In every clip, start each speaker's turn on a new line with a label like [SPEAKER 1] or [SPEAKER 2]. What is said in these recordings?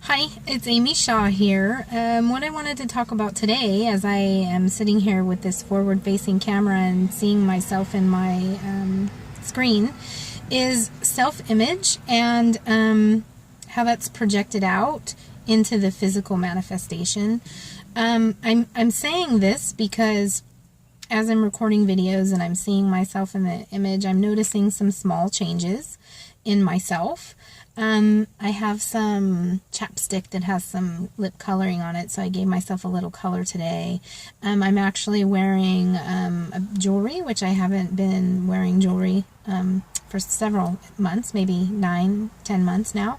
[SPEAKER 1] Hi, it's Amy Shaw here. What I wanted to talk about today, as I am sitting here with this forward-facing camera and seeing myself in my screen, is self-image and how that's projected out into the physical manifestation. I'm saying this because as I'm recording videos and I'm seeing myself in the image, I'm noticing some small changes in myself. I have some chapstick that has some lip coloring on it, so I gave myself a little color today. I'm actually wearing a jewelry, which I haven't been wearing jewelry for several months, maybe 9-10 months now.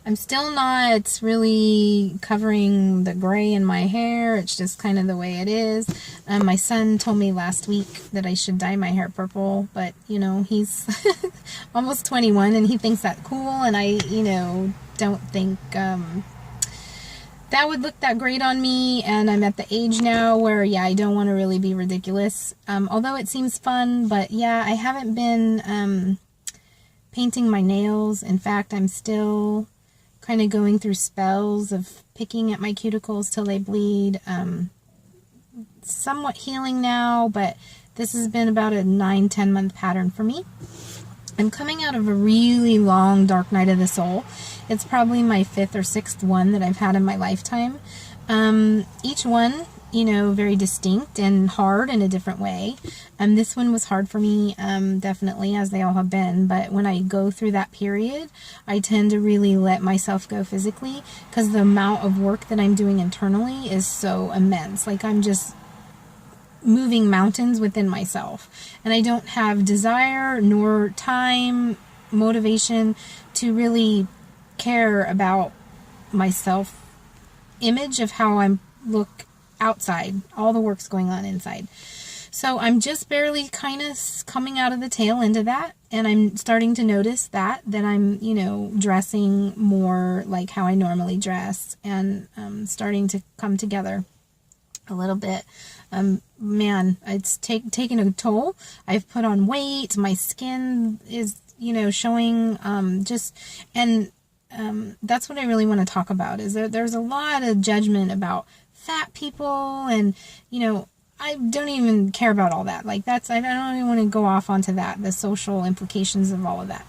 [SPEAKER 1] I'm still not really covering the gray in my hair. It's just kind of the way it is. My son told me last week that I should dye my hair purple, but, you know, he's almost 21 and he thinks that's cool, and I, don't think that would look that great on me, and I'm at the age now where, yeah, I don't want to really be ridiculous, although it seems fun, but yeah, I haven't been painting my nails. In fact, I'm still kind of going through spells of picking at my cuticles till they bleed. Somewhat healing now, but this has been about a 9-10 month pattern for me. I'm coming out of a really long dark night of the soul. It's probably my 5th or 6th one that I've had in my lifetime. Each one, very distinct and hard in a different way. This one was hard for me, definitely, as they all have been, but when I go through that period, I tend to really let myself go physically, because the amount of work that I'm doing internally is so immense. Like, I'm just moving mountains within myself, and I don't have desire nor time, motivation to really care about myself image of how I look outside. All the work's going on inside. So I'm just barely kind of coming out of the tail end of that, and I'm starting to notice that I'm, dressing more like how I normally dress, and starting to come together a little bit. Man, it's taken a toll. I've put on weight. My skin is, showing that's what I really want to talk about, is there's a lot of judgment about fat people, and I don't even care about all that. Like, I don't even want to go off onto that, the social implications of all of that.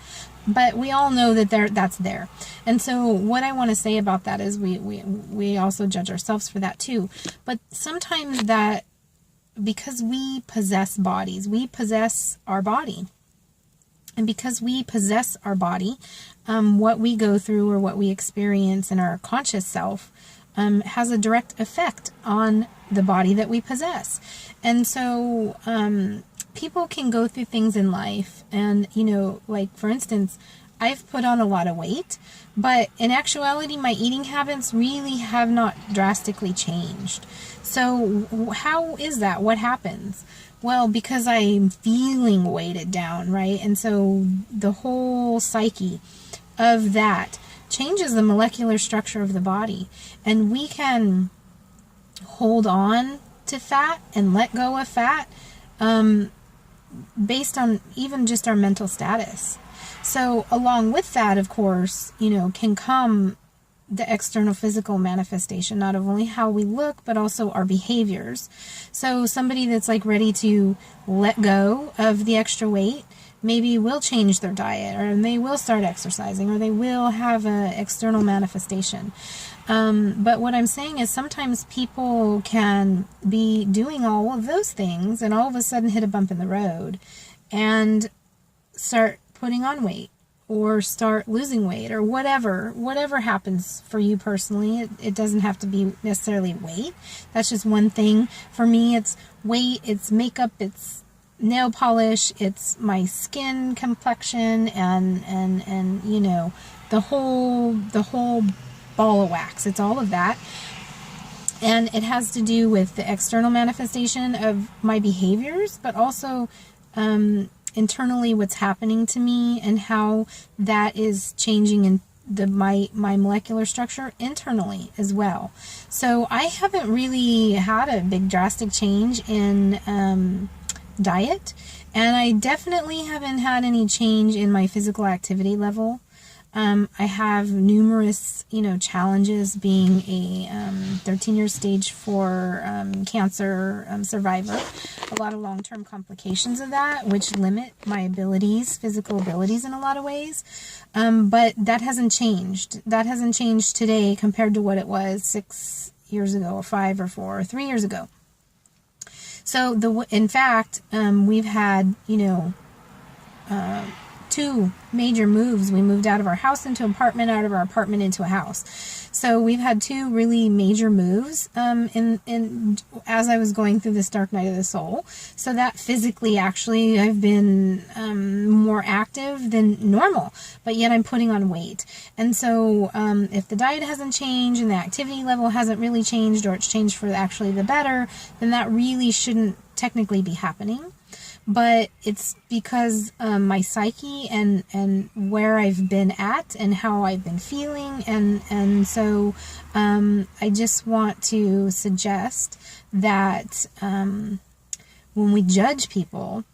[SPEAKER 1] But we all know that that's there. And so what I want to say about that is we also judge ourselves for that too. But sometimes that, because we possess bodies, we possess our body. And because we possess our body, what we go through or what we experience in our conscious self has a direct effect on the body that we possess. And so people can go through things in life, and like, for instance, I've put on a lot of weight, but in actuality my eating habits really have not drastically changed. So how is that? What happens? Well, because I'm feeling weighted down, right? And so the whole psyche of that changes the molecular structure of the body, and we can hold on to fat and let go of fat based on even just our mental status. So along with that, of course, can come the external physical manifestation, not only how we look, but also our behaviors. So somebody that's like ready to let go of the extra weight maybe will change their diet, or they will start exercising, or they will have an external manifestation. But what I'm saying is sometimes people can be doing all of those things and all of a sudden hit a bump in the road and start putting on weight, or start losing weight, or whatever happens for you personally. It doesn't have to be necessarily weight. That's just one thing. For me, it's weight, it's makeup, it's nail polish, it's my skin complexion, and the whole ball of wax. It's all of that. And it has to do with the external manifestation of my behaviors, but also internally what's happening to me, and how that is changing in my molecular structure internally as well. So I haven't really had a big drastic change in diet, and I definitely haven't had any change in my physical activity level. I have numerous, challenges being a 13-year stage 4 cancer survivor. A lot of long-term complications of that, which limit my abilities, physical abilities in a lot of ways. But that hasn't changed. That hasn't changed today compared to what it was 6 years ago, or 5 or 4 or 3 years ago. So in fact, we've had, 2 major moves. We moved out of our house into an apartment, out of our apartment into a house. So we've had 2 really major moves in as I was going through this dark night of the soul. So that physically, actually, I've been more active than normal, but yet I'm putting on weight. And so if the diet hasn't changed and the activity level hasn't really changed, or it's changed for actually the better, then that really shouldn't technically be happening. But it's because my psyche and where I've been at and how I've been feeling, and so I just want to suggest that when we judge people,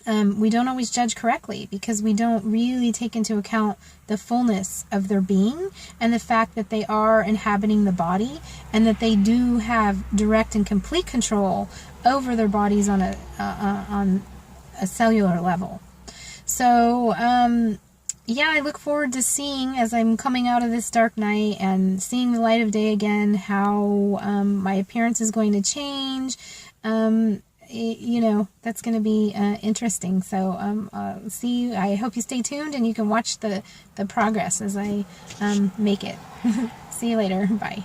[SPEAKER 1] we don't always judge correctly, because we don't really take into account the fullness of their being and the fact that they are inhabiting the body, and that they do have direct and complete control over their bodies on a cellular level. So yeah, I look forward to seeing, as I'm coming out of this dark night and seeing the light of day again, how my appearance is going to change. That's going to be interesting. So I hope you stay tuned, and you can watch the progress as I make it. See you later. Bye.